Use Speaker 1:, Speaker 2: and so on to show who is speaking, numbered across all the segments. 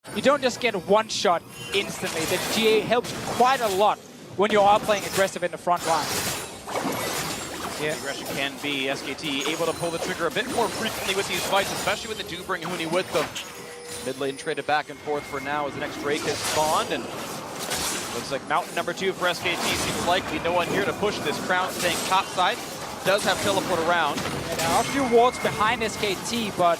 Speaker 1: You don't just get one shot instantly. The GA helps quite a lot when you are playing aggressive in the front line.
Speaker 2: Yeah. Aggression can be SKT able to pull the trigger a bit more frequently with these fights, especially when they do bring Huni with them. Mid lane traded back and forth for now as the next Drake has spawned, and looks like mountain number 2 for SKT seems likely. No one here to push this. Crown staying top side. Does have teleport around.
Speaker 1: And there are a few wards behind SKT, but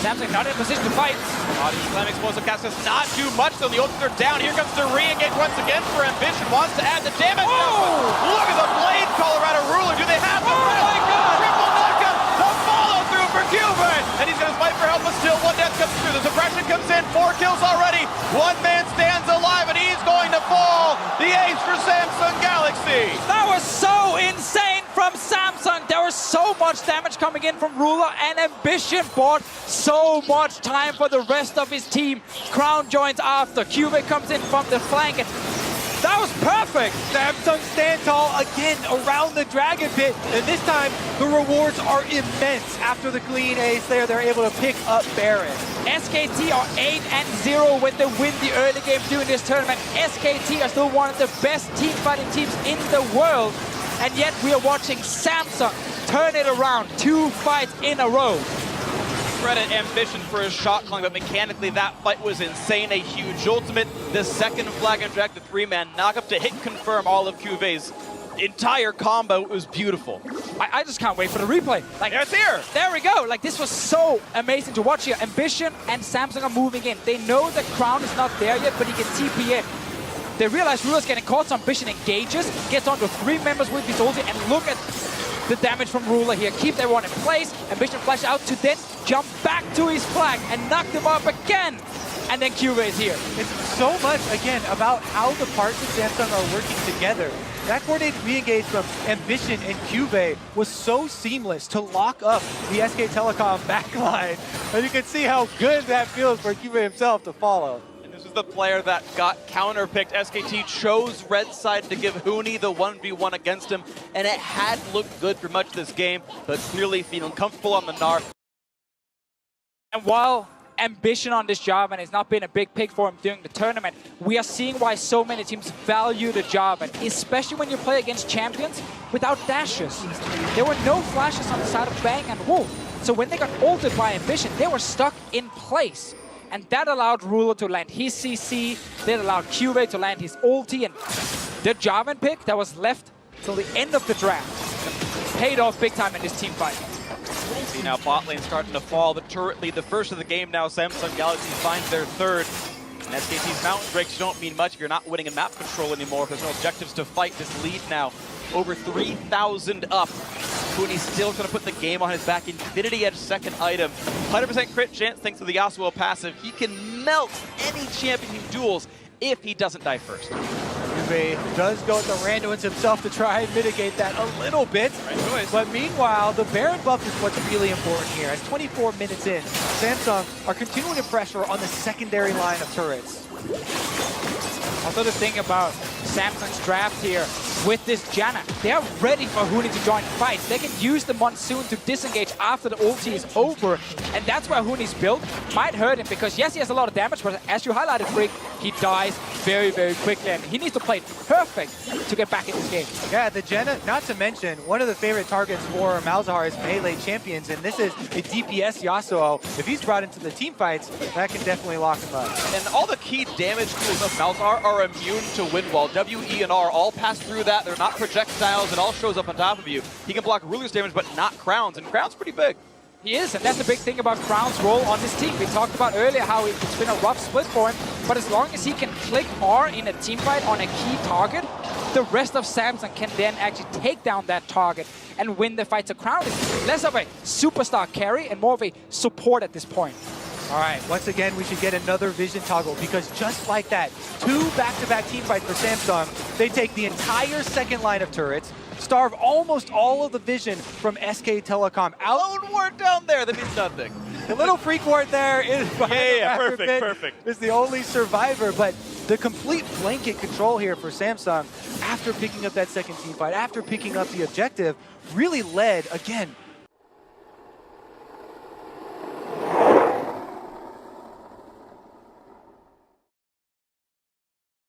Speaker 1: Samsung not in position to fight.
Speaker 2: Audience Slam explosive cast does not do much, though the ults are down. Here comes the re-engage once again for Ambition. Wants to add the damage.
Speaker 1: Oh!
Speaker 2: Look at the blade, Colorado Ruler. Do they have the
Speaker 1: my God!
Speaker 2: triple knockup? The follow through for Cuban. And he's going to fight for help, but still one death comes through. The suppression comes in. 4 kills already. One man stands alive, and he's going to fall. The ace for Samsung Galaxy.
Speaker 1: That was so insane from Samsung. There was so much damage coming in from Ruler, and Ambition bought so much time for the rest of his team. Crown joins after. Cubit comes in from the flank, and that was perfect.
Speaker 3: Samsung stand tall again around the Dragon Pit, and this time the rewards are immense. After the clean ace there, they're able to pick up Baron.
Speaker 1: SKT are 8-0 when they win the early game during this tournament. SKT are still one of the best team fighting teams in the world, and yet we are watching Samsung turn it around 2 fights in a row.
Speaker 2: Credit Ambition for his shot calling, but mechanically that fight was insane. A huge ultimate. The second flag and drag, the 3-man knockup to hit confirm all of Cuve's entire combo. It was beautiful.
Speaker 1: I just can't wait for the replay. Like,
Speaker 2: it's here.
Speaker 1: There we go. Like, this was so amazing to watch here. Ambition and Samsung are moving in. They know the Crown is not there yet, but he can TP in. They realize Ruler's getting caught, so Ambition engages, gets onto 3 members with his ulti, and look at the damage from Ruler here. Keep everyone in place. Ambition flash out to then jump back to his flag and knock them up again. And then Cube is here.
Speaker 3: It's so much, again, about how the parts of Samsung are working together. That coordinated re-engage from Ambition and Cube was so seamless to lock up the SK Telecom backline. And you can see how good that feels for Cube himself to follow.
Speaker 2: This is the player that got counterpicked. SKT chose red side to give Huni the 1v1 against him, and it had looked good for much of this game, but clearly feeling comfortable on the Gnar.
Speaker 1: And while Ambition on this job, and it's not been a big pick for him during the tournament, we are seeing why so many teams value the job, and especially when you play against champions without dashes. There were no flashes on the side of Bang and Wolf, so when they got ulted by Ambition, they were stuck in place. And that allowed Ruler to land his CC, that allowed Cube to land his ulti, and the Jarvan pick that was left till the end of the draft paid off big time in this team fight.
Speaker 2: See now bot lane starting to fall. The turret lead, the first of the game now. Samsung Galaxy finds their 3rd. And SKT's mountain breaks don't mean much if you're not winning in map control anymore. If there's no objectives to fight, this lead now over 3,000 up. Huni's still going to put the game on his back. Infinity Edge second item. 100% crit chance thanks to the Yasuo passive. He can melt any champion he duels if he doesn't die first.
Speaker 3: Cube does go with the Randuin's himself to try and mitigate that a little bit.
Speaker 2: Right,
Speaker 3: but meanwhile, the Baron buff is what's really important here. As 24 minutes in, Samsung are continuing to pressure on the secondary line of turrets.
Speaker 1: Also the thing about Samsung's draft here with this Janna, they are ready for Huni to join the fight. They can use the Monsoon to disengage after the ulti is over, and that's where Huni's build might hurt him, because yes, he has a lot of damage, but as you highlighted, Freak, he dies very, very quickly, and he needs to play it perfect to get back in this game.
Speaker 3: Yeah, the Janna, not to mention, one of the favorite targets for Malzahar's melee champions, and this is a DPS Yasuo. If he's brought into the team fights, that can definitely lock him up.
Speaker 2: And all the key damage tools of Malzahar are immune to wind wall. W, E, and R all pass through that. They're not projectiles. It all shows up on top of you. He can block Ruler's damage, but not Crown's, and Crown's pretty big.
Speaker 1: He is, and that's the big thing about Crown's role on this team. We talked about earlier how it's been a rough split for him, but as long as he can click R in a team fight on a key target, the rest of Samsung can then actually take down that target and win the fight. So Crown is less of a superstar carry and more of a support at this point.
Speaker 3: All right, once again, we should get another vision toggle, because just like that, 2 back-to-back team fights for Samsung. They take the entire second line of turrets, starve almost all of the vision from SK Telecom out.
Speaker 2: Lone ward down there, that means nothing.
Speaker 3: The little freak ward there is
Speaker 2: perfect.
Speaker 3: Is the only survivor, but the complete blanket control here for Samsung after picking up that second team fight, after picking up the objective, really led, again,